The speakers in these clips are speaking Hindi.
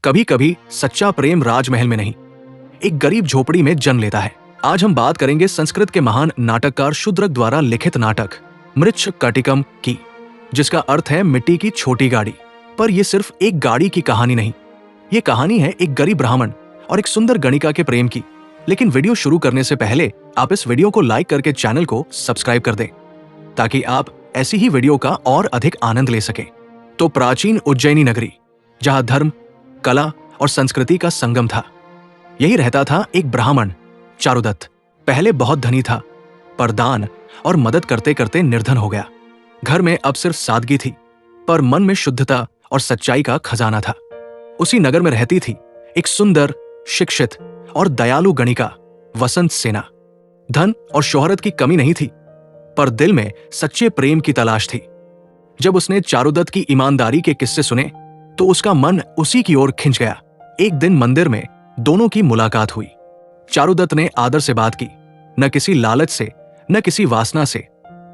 कभी कभी सच्चा प्रेम राजमहल में नहीं, एक गरीब झोपड़ी में जन्म लेता है। आज हम बात करेंगे संस्कृत के महान नाटककार शूद्रक द्वारा लिखित नाटक मृच्छकटिकम की, जिसका अर्थ है मिट्टी की छोटी गाड़ी। पर यह सिर्फ एक गाड़ी की कहानी नहीं, ये कहानी है एक गरीब ब्राह्मण और एक सुंदर गणिका के प्रेम की। लेकिन वीडियो शुरू करने से पहले आप इस वीडियो को लाइक करके चैनल को सब्सक्राइब कर दें, ताकि आप ऐसी ही वीडियो का और अधिक आनंद ले सकें। तो प्राचीन उज्जैनी नगरी, जहां धर्म, कला और संस्कृति का संगम था, यही रहता था एक ब्राह्मण चारुदत्त। पहले बहुत धनी था, पर दान और मदद करते करते निर्धन हो गया। घर में अब सिर्फ सादगी थी, पर मन में शुद्धता और सच्चाई का खजाना था। उसी नगर में रहती थी एक सुंदर, शिक्षित और दयालु गणिका वसंत सेना। धन और शोहरत की कमी नहीं थी, पर दिल में सच्चे प्रेम की तलाश थी। जब उसने चारुदत्त की ईमानदारी के किस्से सुने तो उसका मन उसी की ओर खिंच गया। एक दिन मंदिर में दोनों की मुलाकात हुई। चारुदत्त ने आदर से बात की, न किसी लालच से, न किसी वासना से,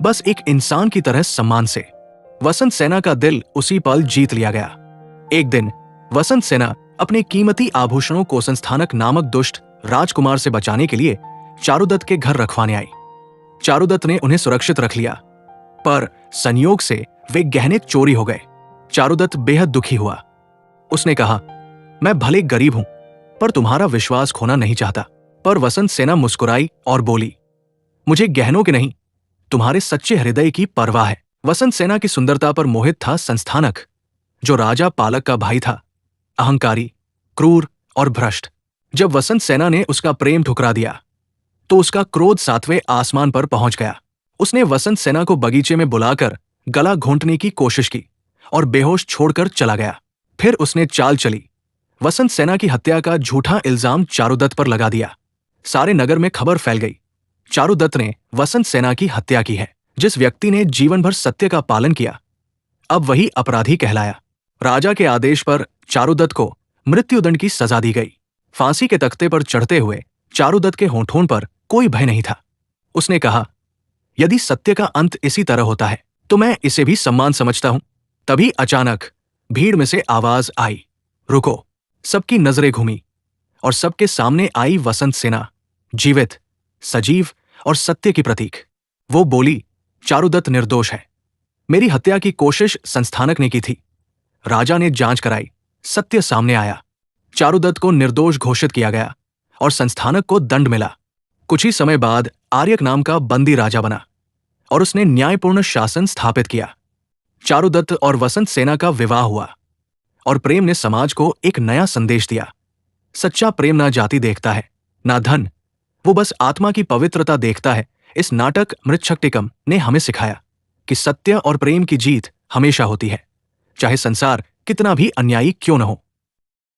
बस एक इंसान की तरह सम्मान से। वसंत सेना का दिल उसी पल जीत लिया गया। एक दिन वसंत सेना अपने कीमती आभूषणों को संस्थानक नामक दुष्ट राजकुमार से बचाने के लिए चारुदत्त के घर रखवाने आई। चारुदत्त ने उन्हें सुरक्षित रख लिया, पर संयोग से वे गहने चोरी हो गए। चारुदत्त बेहद दुखी हुआ। उसने कहा, मैं भले गरीब हूं, पर तुम्हारा विश्वास खोना नहीं चाहता। पर वसंत सेना मुस्कुराई और बोली, मुझे गहनों के नहीं, तुम्हारे सच्चे हृदय की परवाह है। वसंत सेना की सुंदरता पर मोहित था संस्थानक, जो राजा पालक का भाई था, अहंकारी, क्रूर और भ्रष्ट। जब वसंत सेना ने उसका प्रेम ठुकरा दिया तो उसका क्रोध 7वें आसमान पर पहुंच गया। उसने वसंत सेना को बगीचे में बुलाकर गला घोंटने की कोशिश की और बेहोश छोड़कर चला गया। फिर उसने चाल चली, वसंत सेना की हत्या का झूठा इल्जाम चारुदत्त पर लगा दिया। सारे नगर में खबर फैल गई, चारुदत्त ने वसंत सेना की हत्या की है। जिस व्यक्ति ने जीवन भर सत्य का पालन किया, अब वही अपराधी कहलाया। राजा के आदेश पर चारुदत्त को मृत्युदंड की सजा दी गई। फांसी के तख्ते पर चढ़ते हुए चारुदत्त के होठों पर कोई भय नहीं था। उसने कहा, यदि सत्य का अंत इसी तरह होता है तो मैं इसे भी सम्मान समझता हूं। तभी अचानक भीड़ में से आवाज आई, रुको। सबकी नजरें घूमी और सबके सामने आई वसंत सेना, जीवित, सजीव और सत्य की प्रतीक। वो बोली, चारुदत्त निर्दोष है। मेरी हत्या की कोशिश संस्थानक ने की थी। राजा ने जांच कराई, सत्य सामने आया। चारुदत्त को निर्दोष घोषित किया गया और संस्थानक को दंड मिला। कुछ ही समय बाद आर्यक नाम का बंदी राजा बना और उसने न्यायपूर्ण शासन स्थापित किया। चारुदत्त और वसंत सेना का विवाह हुआ और प्रेम ने समाज को एक नया संदेश दिया। सच्चा प्रेम ना जाति देखता है, ना धन, वो बस आत्मा की पवित्रता देखता है। इस नाटक मृच्छकटिकम ने हमें सिखाया कि सत्य और प्रेम की जीत हमेशा होती है, चाहे संसार कितना भी अन्यायी क्यों न हो।